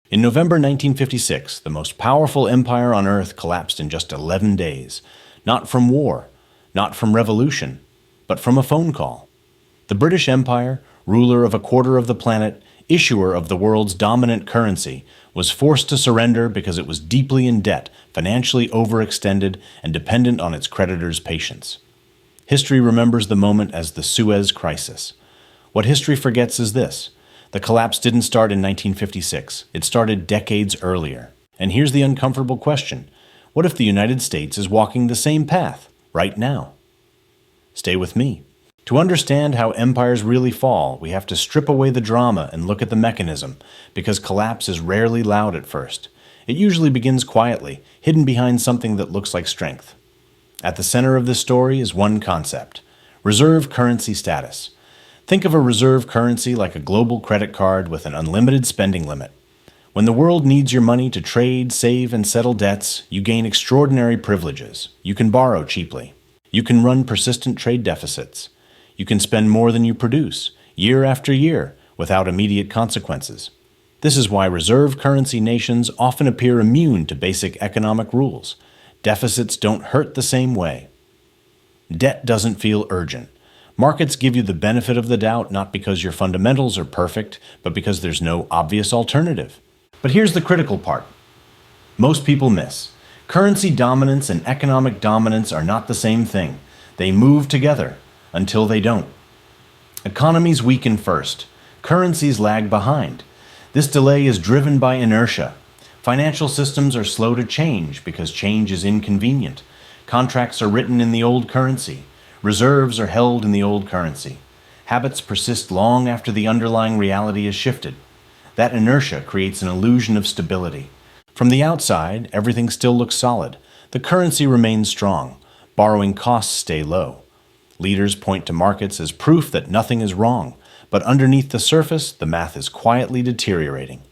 In November 1956, the most powerful empire on Earth collapsed in just 11 days. Not from war, not from revolution, but from a phone call. The British Empire, ruler of a quarter of the planet, issuer of the world's dominant currency, was forced to surrender because it was deeply in debt, financially overextended, and dependent on its creditors' patience. History remembers the moment as the Suez Crisis. What history forgets is this: the collapse didn't start in 1956. It started decades earlier. And here's the uncomfortable question: what if the United States is walking the same path right now? Stay with me. To understand how empires really fall, we have to strip away the drama and look at the mechanism, because collapse is rarely loud at first. It usually begins quietly, hidden behind something that looks like strength. At the center of this story is one concept: reserve currency status. Think of a reserve currency like a global credit card with an unlimited spending limit. When the world needs your money to trade, save, and settle debts, you gain extraordinary privileges. You can borrow cheaply. You can run persistent trade deficits. You can spend more than you produce, year after year, without immediate consequences. This is why reserve currency nations often appear immune to basic economic rules. Deficits don't hurt the same way. Debt doesn't feel urgent. Markets give you the benefit of the doubt not because your fundamentals are perfect, but because there's no obvious alternative. But here's the critical part. Most people miss. Currency dominance and economic dominance are not the same thing. They move together until they don't. Economies weaken first. Currencies lag behind. This delay is driven by inertia. Financial systems are slow to change because change is inconvenient. Contracts are written in the old currency. Reserves are held in the old currency. Habits persist long after the underlying reality is shifted. That inertia creates an illusion of stability. From the outside, everything still looks solid. The currency remains strong. Borrowing costs stay low. Leaders point to markets as proof that nothing is wrong, but underneath the surface, the math is quietly deteriorating.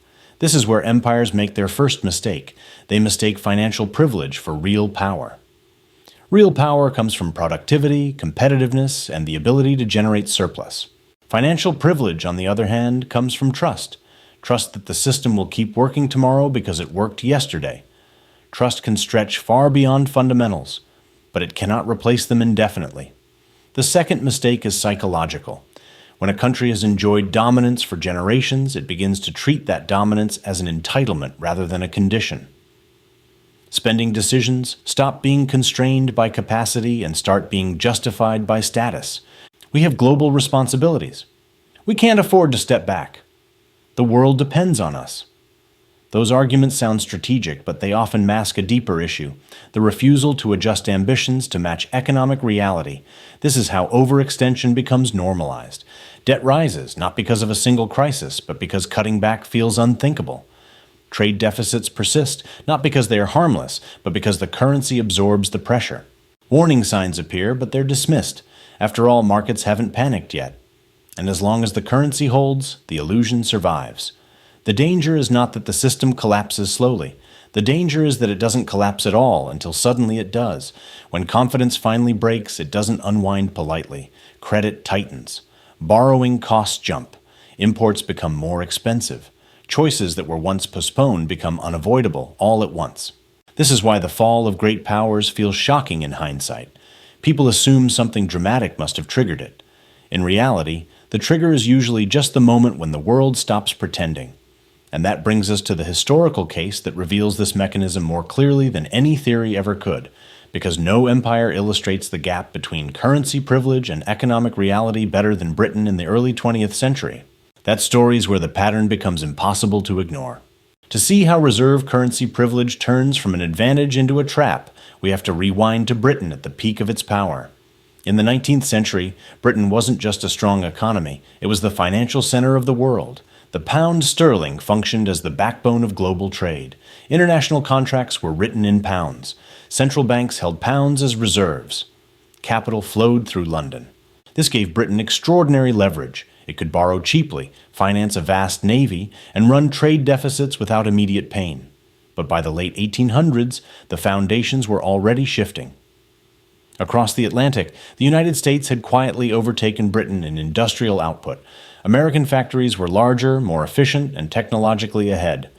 This is where empires make their first mistake. They mistake financial privilege for real power. Real power comes from productivity, competitiveness, and the ability to generate surplus. Financial privilege, on the other hand, comes from trust. Trust that the system will keep working tomorrow because it worked yesterday. Trust can stretch far beyond fundamentals, but it cannot replace them indefinitely. The second mistake is psychological. When a country has enjoyed dominance for generations, it begins to treat that dominance as an entitlement rather than a condition. Spending decisions stop being constrained by capacity and start being justified by status. We have global responsibilities. We can't afford to step back. The world depends on us. Those arguments sound strategic, but they often mask a deeper issue: the refusal to adjust ambitions to match economic reality. This is how overextension becomes normalized. Debt rises, not because of a single crisis, but because cutting back feels unthinkable. Trade deficits persist, not because they are harmless, but because the currency absorbs the pressure. Warning signs appear, but they're dismissed. After all, markets haven't panicked yet. And as long as the currency holds, the illusion survives. The danger is not that the system collapses slowly. The danger is that it doesn't collapse at all until suddenly it does. When confidence finally breaks, it doesn't unwind politely. Credit tightens. Borrowing costs jump. Imports become more expensive. Choices that were once postponed become unavoidable all at once. This is why the fall of great powers feels shocking in hindsight. People assume something dramatic must have triggered it. In reality, the trigger is usually just the moment when the world stops pretending. And that brings us to the historical case that reveals this mechanism more clearly than any theory ever could, because no empire illustrates the gap between currency privilege and economic reality better than Britain in the early 20th century. That story is where the pattern becomes impossible to ignore. To see how reserve currency privilege turns from an advantage into a trap, we have to rewind to Britain at the peak of its power. In the 19th century, Britain wasn't just a strong economy, it was the financial center of the world. The pound sterling functioned as the backbone of global trade. International contracts were written in pounds. Central banks held pounds as reserves. Capital flowed through London. This gave Britain extraordinary leverage. It could borrow cheaply, finance a vast navy, and run trade deficits without immediate pain. But by the late 1800s, the foundations were already shifting. Across the Atlantic, the United States had quietly overtaken Britain in industrial output. American factories were larger, more efficient, and technologically ahead.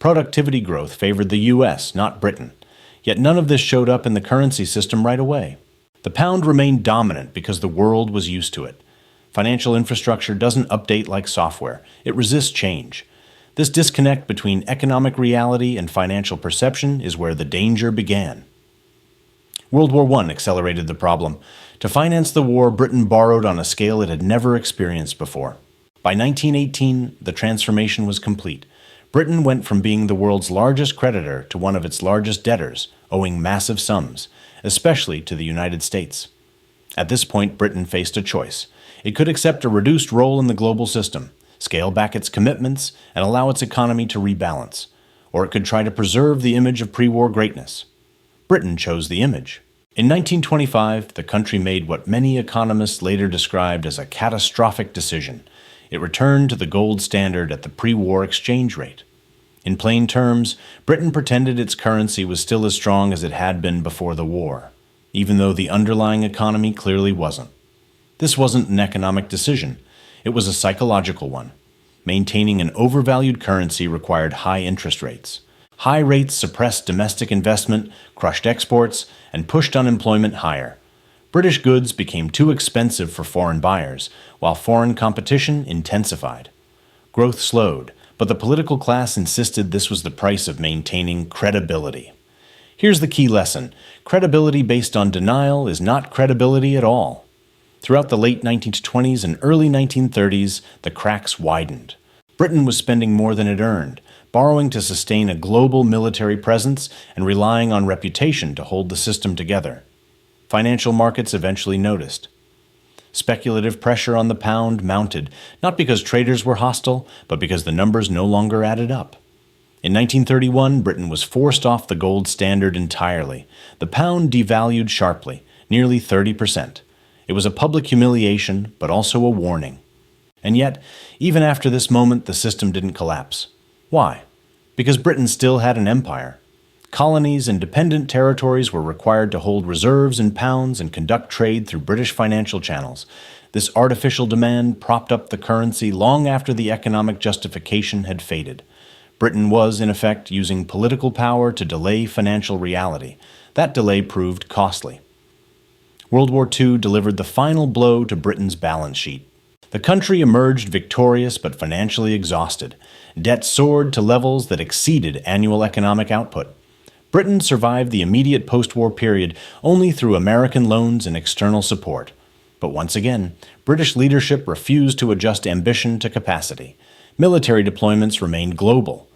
Productivity growth favored the US, not Britain. Yet none of this showed up in the currency system right away. The pound remained dominant because the world was used to it. Financial infrastructure doesn't update like software. It resists change. This disconnect between economic reality and financial perception is where the danger began. World War I accelerated the problem. To finance the war, Britain borrowed on a scale it had never experienced before. By 1918, the transformation was complete. Britain went from being the world's largest creditor to one of its largest debtors, owing massive sums, especially to the United States. At this point, Britain faced a choice. It could accept a reduced role in the global system, scale back its commitments, and allow its economy to rebalance. Or it could try to preserve the image of pre-war greatness. Britain chose the image. In 1925, the country made what many economists later described as a catastrophic decision. It returned to the gold standard at the pre-war exchange rate. In plain terms, Britain pretended its currency was still as strong as it had been before the war, even though the underlying economy clearly wasn't. This wasn't an economic decision. It was a psychological one. Maintaining an overvalued currency required high interest rates. High rates suppressed domestic investment, crushed exports, and pushed unemployment higher. British goods became too expensive for foreign buyers, while foreign competition intensified. Growth slowed, but the political class insisted this was the price of maintaining credibility. Here's the key lesson. Credibility based on denial is not credibility at all. Throughout the late 1920s and early 1930s, the cracks widened. Britain was spending more than it earned, borrowing to sustain a global military presence and relying on reputation to hold the system together. Financial markets eventually noticed. Speculative pressure on the pound mounted, not because traders were hostile, but because the numbers no longer added up. In 1931, Britain was forced off the gold standard entirely. The pound devalued sharply, nearly 30%. It was a public humiliation, but also a warning. And yet, even after this moment, the system didn't collapse. Why? Because Britain still had an empire. Colonies and dependent territories were required to hold reserves in pounds and conduct trade through British financial channels. This artificial demand propped up the currency long after the economic justification had faded. Britain was, in effect, using political power to delay financial reality. That delay proved costly. World War II delivered the final blow to Britain's balance sheet. The country emerged victorious but financially exhausted. Debt soared to levels that exceeded annual economic output. Britain survived the immediate post-war period only through American loans and external support. But once again, British leadership refused to adjust ambition to capacity. Military deployments remained global.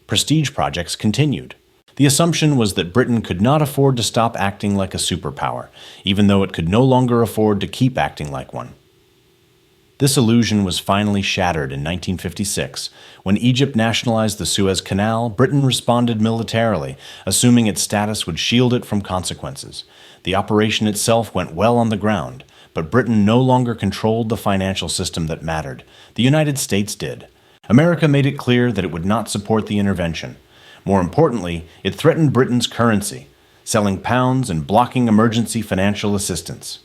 Prestige projects continued. The assumption was that Britain could not afford to stop acting like a superpower, even though it could no longer afford to keep acting like one. This illusion was finally shattered in 1956. When Egypt nationalized the Suez Canal, Britain responded militarily, assuming its status would shield it from consequences. The operation itself went well on the ground, but Britain no longer controlled the financial system that mattered. The United States did. America made it clear that it would not support the intervention. More importantly, it threatened Britain's currency, selling pounds and blocking emergency financial assistance.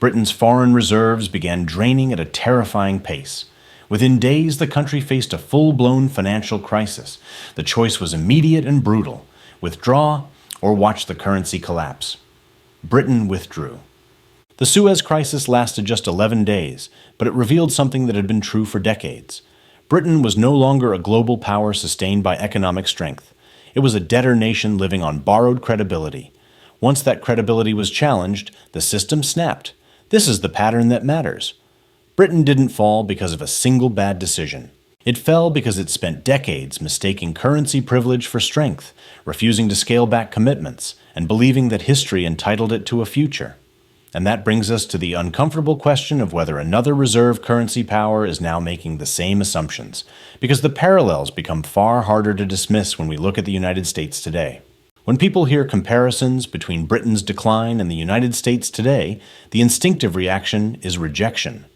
Britain's foreign reserves began draining at a terrifying pace. Within days, the country faced a full-blown financial crisis. The choice was immediate and brutal: withdraw or watch the currency collapse. Britain withdrew. The Suez Crisis lasted just 11 days, but it revealed something that had been true for decades. Britain was no longer a global power sustained by economic strength. It was a debtor nation living on borrowed credibility. Once that credibility was challenged, the system snapped. This is the pattern that matters. Britain didn't fall because of a single bad decision. It fell because it spent decades mistaking currency privilege for strength, refusing to scale back commitments, and believing that history entitled it to a future. And that brings us to the uncomfortable question of whether another reserve currency power is now making the same assumptions, because the parallels become far harder to dismiss when we look at the United States today. When people hear comparisons between Britain's decline and the United States today, the instinctive reaction is rejection.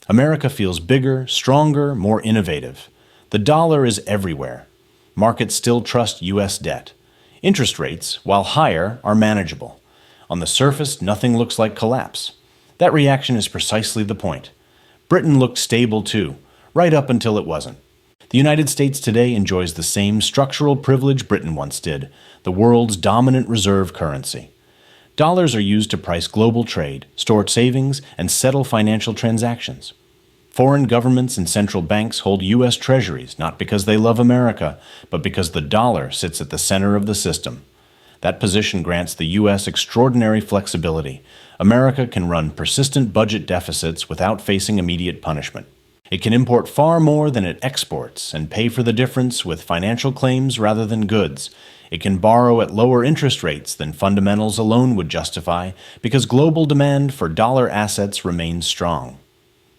America feels bigger, stronger, more innovative. The dollar is everywhere. Markets still trust U.S. debt. Interest rates, while higher, are manageable. On the surface, nothing looks like collapse. That reaction is precisely the point. Britain looked stable too, right up until it wasn't. The United States today enjoys the same structural privilege Britain once did, the world's dominant reserve currency. Dollars are used to price global trade, store savings, and settle financial transactions. Foreign governments and central banks hold U.S. treasuries not because they love America, but because the dollar sits at the center of the system. That position grants the U.S. extraordinary flexibility. America can run persistent budget deficits without facing immediate punishment. It can import far more than it exports and pay for the difference with financial claims rather than goods. It can borrow at lower interest rates than fundamentals alone would justify because global demand for dollar assets remains strong.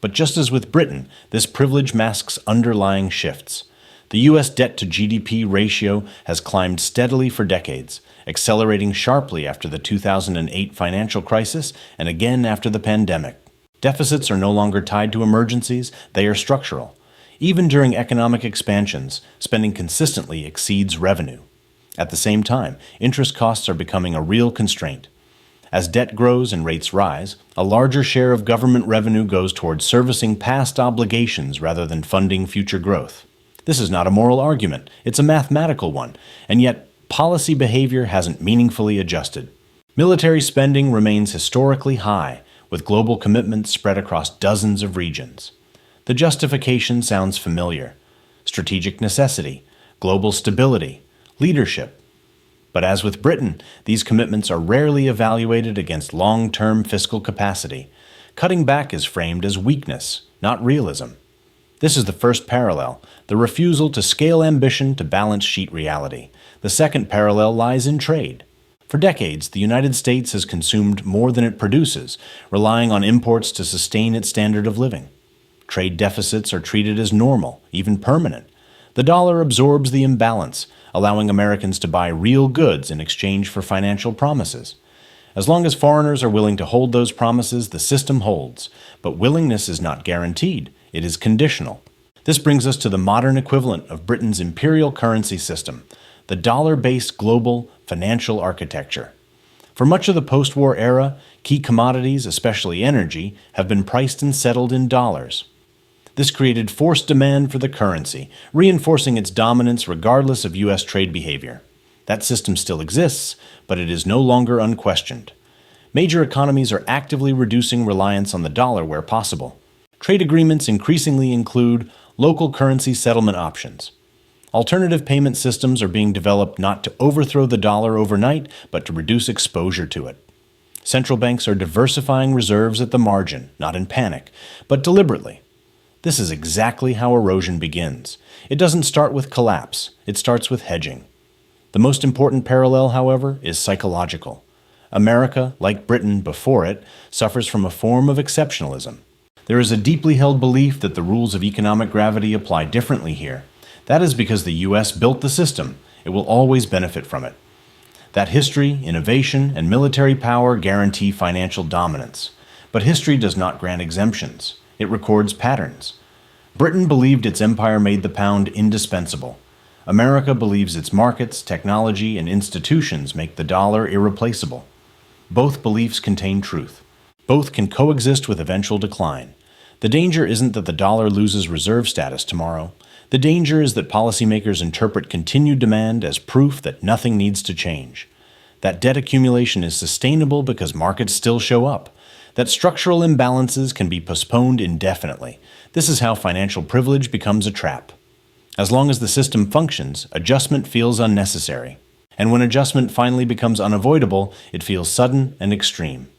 But just as with Britain, this privilege masks underlying shifts. The U.S. debt-to-GDP ratio has climbed steadily for decades, accelerating sharply after the 2008 financial crisis and again after the pandemic. Deficits are no longer tied to emergencies, they are structural. Even during economic expansions, spending consistently exceeds revenue. At the same time, interest costs are becoming a real constraint. As debt grows and rates rise, a larger share of government revenue goes towards servicing past obligations rather than funding future growth. This is not a moral argument, it's a mathematical one, and yet policy behavior hasn't meaningfully adjusted. Military spending remains historically high, with global commitments spread across dozens of regions. The justification sounds familiar. Strategic necessity, global stability, leadership. But as with Britain, these commitments are rarely evaluated against long-term fiscal capacity. Cutting back is framed as weakness, not realism. This is the first parallel, the refusal to scale ambition to balance sheet reality. The second parallel lies in trade. For decades, the United States has consumed more than it produces, relying on imports to sustain its standard of living. Trade deficits are treated as normal, even permanent. The dollar absorbs the imbalance, allowing Americans to buy real goods in exchange for financial promises. As long as foreigners are willing to hold those promises, the system holds. But willingness is not guaranteed, it is conditional. This brings us to the modern equivalent of Britain's imperial currency system, the dollar-based global financial architecture. For much of the post-war era, key commodities, especially energy, have been priced and settled in dollars. This created forced demand for the currency, reinforcing its dominance regardless of U.S. trade behavior. That system still exists, but it is no longer unquestioned. Major economies are actively reducing reliance on the dollar where possible. Trade agreements increasingly include local currency settlement options. Alternative payment systems are being developed not to overthrow the dollar overnight, but to reduce exposure to it. Central banks are diversifying reserves at the margin, not in panic, but deliberately. This is exactly how erosion begins. It doesn't start with collapse, it starts with hedging. The most important parallel, however, is psychological. America, like Britain before it, suffers from a form of exceptionalism. There is a deeply held belief that the rules of economic gravity apply differently here. That is because the U.S. built the system. It will always benefit from it. That history, innovation, and military power guarantee financial dominance. But history does not grant exemptions. It records patterns. Britain believed its empire made the pound indispensable. America believes its markets, technology, and institutions make the dollar irreplaceable. Both beliefs contain truth. Both can coexist with eventual decline. The danger isn't that the dollar loses reserve status tomorrow. The danger is that policymakers interpret continued demand as proof that nothing needs to change. That debt accumulation is sustainable because markets still show up. That structural imbalances can be postponed indefinitely. This is how financial privilege becomes a trap. As long as the system functions, adjustment feels unnecessary. And when adjustment finally becomes unavoidable, it feels sudden and extreme.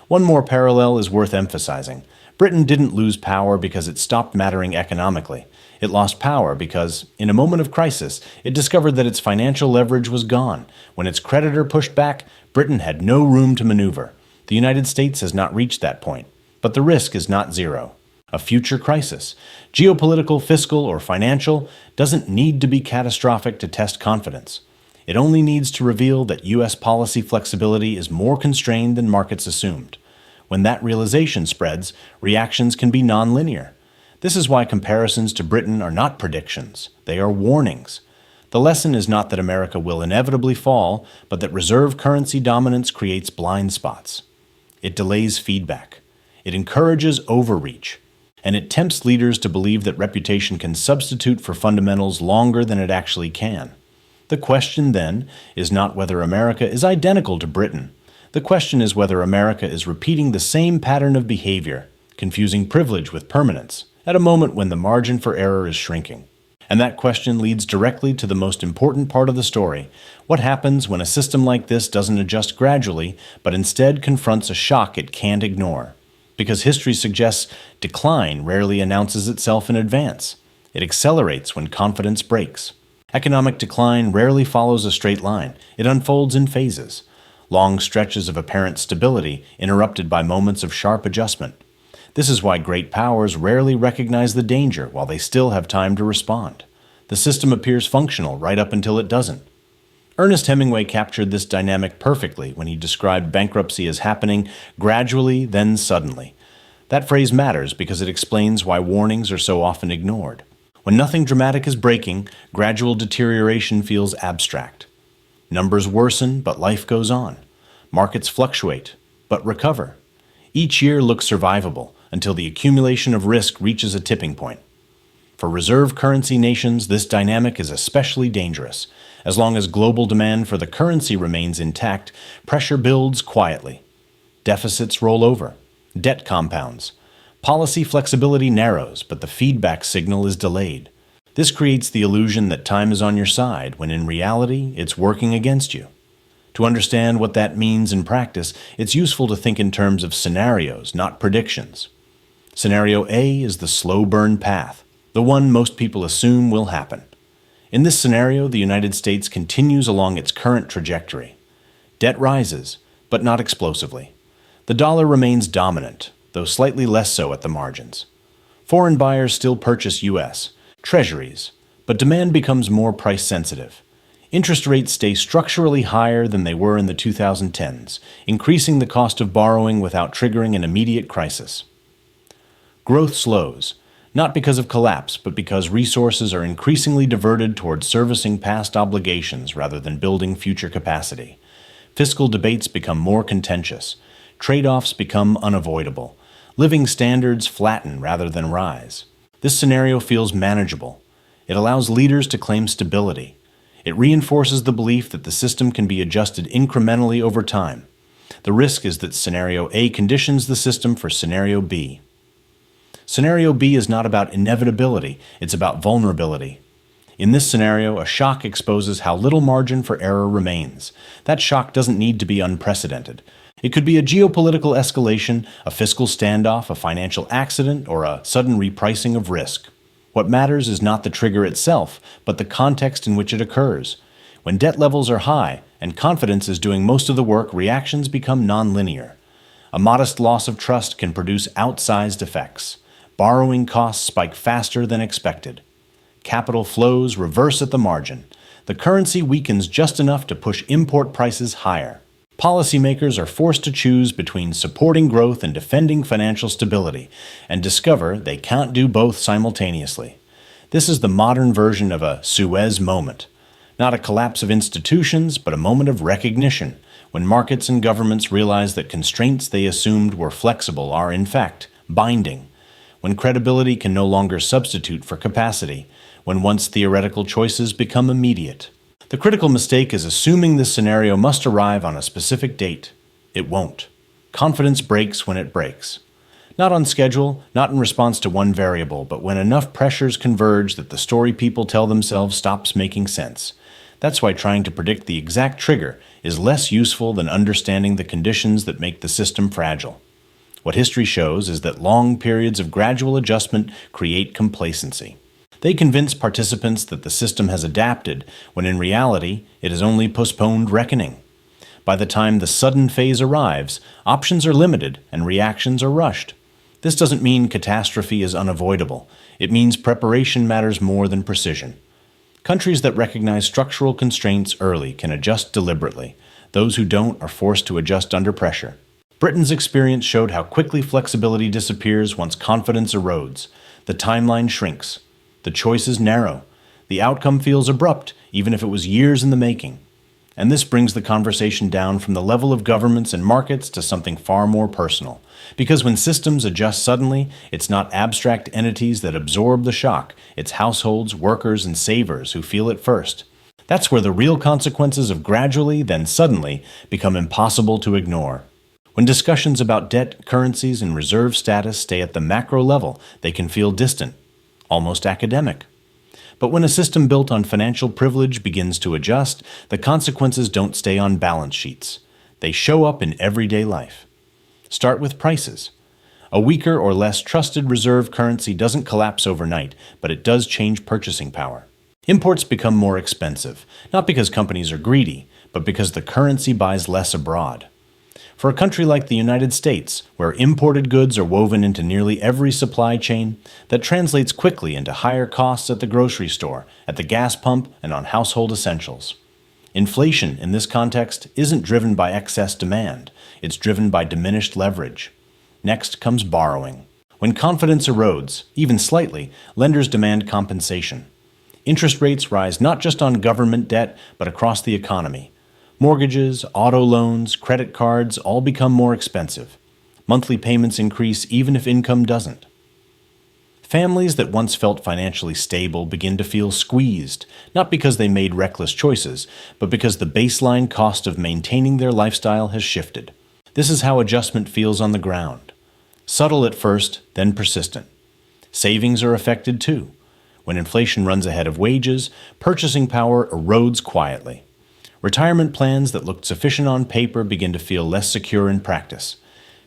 One more parallel is worth emphasizing. Britain didn't lose power because it stopped mattering economically. It lost power because, in a moment of crisis, it discovered that its financial leverage was gone. When its creditor pushed back, Britain had no room to maneuver. The United States has not reached that point, but the risk is not zero. A future crisis, geopolitical, fiscal, or financial, doesn't need to be catastrophic to test confidence. It only needs to reveal that U.S. policy flexibility is more constrained than markets assumed. When that realization spreads, reactions can be nonlinear. This is why comparisons to Britain are not predictions, they are warnings. The lesson is not that America will inevitably fall, but that reserve currency dominance creates blind spots. It delays feedback. It encourages overreach. And it tempts leaders to believe that reputation can substitute for fundamentals longer than it actually can. The question, then, is not whether America is identical to Britain. The question is whether America is repeating the same pattern of behavior, confusing privilege with permanence, at a moment when the margin for error is shrinking. And that question leads directly to the most important part of the story. What happens when a system like this doesn't adjust gradually, but instead confronts a shock it can't ignore? Because history suggests decline rarely announces itself in advance. It accelerates when confidence breaks. Economic decline rarely follows a straight line. It unfolds in phases. Long stretches of apparent stability interrupted by moments of sharp adjustment. This is why great powers rarely recognize the danger while they still have time to respond. The system appears functional right up until it doesn't. Ernest Hemingway captured this dynamic perfectly when he described bankruptcy as happening gradually, then suddenly. That phrase matters because it explains why warnings are so often ignored. When nothing dramatic is breaking, gradual deterioration feels abstract. Numbers worsen, but life goes on. Markets fluctuate, but recover. Each year looks survivable until the accumulation of risk reaches a tipping point. For reserve currency nations, this dynamic is especially dangerous. As long as global demand for the currency remains intact, pressure builds quietly. Deficits roll over. Debt compounds. Policy flexibility narrows, but the feedback signal is delayed. This creates the illusion that time is on your side, when in reality, it's working against you. To understand what that means in practice, it's useful to think in terms of scenarios, not predictions. Scenario A is the slow burn path, the one most people assume will happen. In this scenario, the United States continues along its current trajectory. Debt rises, but not explosively. The dollar remains dominant, though slightly less so at the margins. Foreign buyers still purchase U.S. Treasuries, but demand becomes more price-sensitive. Interest rates stay structurally higher than they were in the 2010s, increasing the cost of borrowing without triggering an immediate crisis. Growth slows, not because of collapse, but because resources are increasingly diverted toward servicing past obligations rather than building future capacity. Fiscal debates become more contentious. Trade-offs become unavoidable. Living standards flatten rather than rise. This scenario feels manageable. It allows leaders to claim stability. It reinforces the belief that the system can be adjusted incrementally over time. The risk is that Scenario A conditions the system for Scenario B. Scenario B is not about inevitability, it's about vulnerability. In this scenario, a shock exposes how little margin for error remains. That shock doesn't need to be unprecedented. It could be a geopolitical escalation, a fiscal standoff, a financial accident, or a sudden repricing of risk. What matters is not the trigger itself, but the context in which it occurs. When debt levels are high and confidence is doing most of the work, reactions become nonlinear. A modest loss of trust can produce outsized effects. Borrowing costs spike faster than expected. Capital flows reverse at the margin. The currency weakens just enough to push import prices higher. Policymakers are forced to choose between supporting growth and defending financial stability, and discover they can't do both simultaneously. This is the modern version of a Suez Moment. Not a collapse of institutions, but a moment of recognition, when markets and governments realize that constraints they assumed were flexible are, in fact, binding. When credibility can no longer substitute for capacity, when once theoretical choices become immediate. The critical mistake is assuming this scenario must arrive on a specific date. It won't. Confidence breaks when it breaks. Not on schedule, not in response to one variable, but when enough pressures converge that the story people tell themselves stops making sense. That's why trying to predict the exact trigger is less useful than understanding the conditions that make the system fragile. What history shows is that long periods of gradual adjustment create complacency. They convince participants that the system has adapted, when in reality, it has only postponed reckoning. By the time the sudden phase arrives, options are limited and reactions are rushed. This doesn't mean catastrophe is unavoidable. It means preparation matters more than precision. Countries that recognize structural constraints early can adjust deliberately. Those who don't are forced to adjust under pressure. Britain's experience showed how quickly flexibility disappears once confidence erodes. The timeline shrinks. The choices narrow. The outcome feels abrupt, even if it was years in the making. And this brings the conversation down from the level of governments and markets to something far more personal. Because when systems adjust suddenly, it's not abstract entities that absorb the shock, it's households, workers, and savers who feel it first. That's where the real consequences of gradually, then suddenly, become impossible to ignore. When discussions about debt, currencies, and reserve status stay at the macro level, they can feel distant, almost academic. But when a system built on financial privilege begins to adjust, the consequences don't stay on balance sheets. They show up in everyday life. Start with prices. A weaker or less trusted reserve currency doesn't collapse overnight, but it does change purchasing power. Imports become more expensive, not because companies are greedy, but because the currency buys less abroad. For a country like the United States, where imported goods are woven into nearly every supply chain, that translates quickly into higher costs at the grocery store, at the gas pump, and on household essentials. Inflation, in this context, isn't driven by excess demand. It's driven by diminished leverage. Next comes borrowing. When confidence erodes, even slightly, lenders demand compensation. Interest rates rise not just on government debt, but across the economy. Mortgages, auto loans, credit cards all become more expensive. Monthly payments increase even if income doesn't. Families that once felt financially stable begin to feel squeezed, not because they made reckless choices, but because the baseline cost of maintaining their lifestyle has shifted. This is how adjustment feels on the ground. Subtle at first, then persistent. Savings are affected too. When inflation runs ahead of wages, purchasing power erodes quietly. Retirement plans that looked sufficient on paper begin to feel less secure in practice.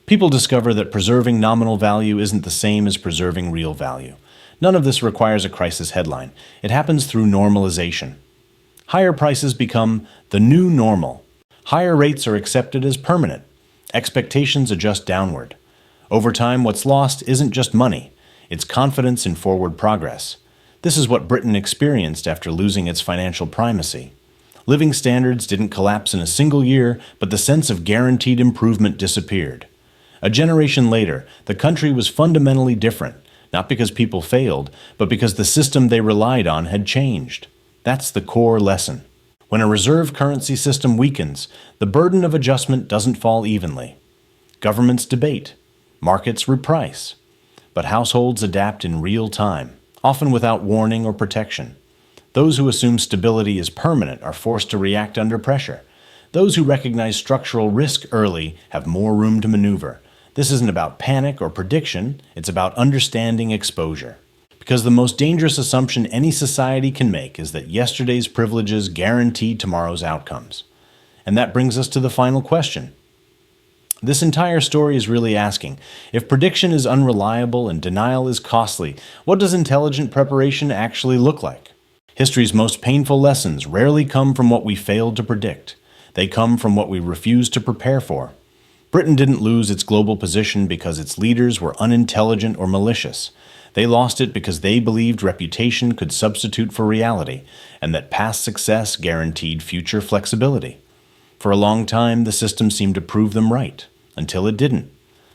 People discover that preserving nominal value isn't the same as preserving real value. None of this requires a crisis headline. It happens through normalization. Higher prices become the new normal. Higher rates are accepted as permanent. Expectations adjust downward. Over time, what's lost isn't just money. It's confidence in forward progress. This is what Britain experienced after losing its financial primacy. Living standards didn't collapse in a single year, but the sense of guaranteed improvement disappeared. A generation later, the country was fundamentally different, not because people failed, but because the system they relied on had changed. That's the core lesson. When a reserve currency system weakens, the burden of adjustment doesn't fall evenly. Governments debate, markets reprice, but households adapt in real time, often without warning or protection. Those who assume stability is permanent are forced to react under pressure. Those who recognize structural risk early have more room to maneuver. This isn't about panic or prediction, it's about understanding exposure. Because the most dangerous assumption any society can make is that yesterday's privileges guarantee tomorrow's outcomes. And that brings us to the final question. This entire story is really asking, if prediction is unreliable and denial is costly, what does intelligent preparation actually look like? History's most painful lessons rarely come from what we failed to predict. They come from what we refused to prepare for. Britain didn't lose its global position because its leaders were unintelligent or malicious. They lost it because they believed reputation could substitute for reality, and that past success guaranteed future flexibility. For a long time, the system seemed to prove them right, until it didn't.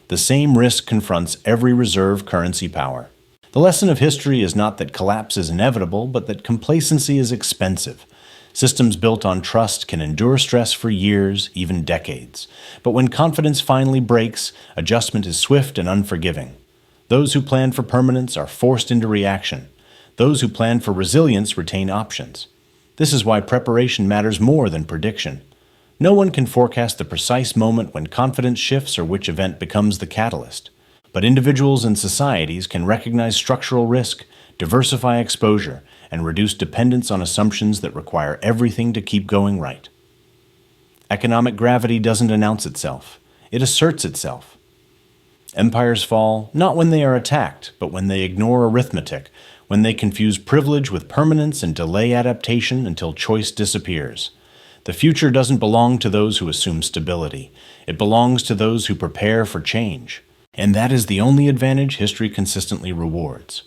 The same risk confronts every reserve currency power. The lesson of history is not that collapse is inevitable, but that complacency is expensive. Systems built on trust can endure stress for years, even decades. But when confidence finally breaks, adjustment is swift and unforgiving. Those who plan for permanence are forced into reaction. Those who plan for resilience retain options. This is why preparation matters more than prediction. No one can forecast the precise moment when confidence shifts or which event becomes the catalyst. But individuals and societies can recognize structural risk, diversify exposure, and reduce dependence on assumptions that require everything to keep going right. Economic gravity doesn't announce itself. It asserts itself. Empires fall not when they are attacked, but when they ignore arithmetic, when they confuse privilege with permanence and delay adaptation until choice disappears. The future doesn't belong to those who assume stability. It belongs to those who prepare for change. And that is the only advantage history consistently rewards.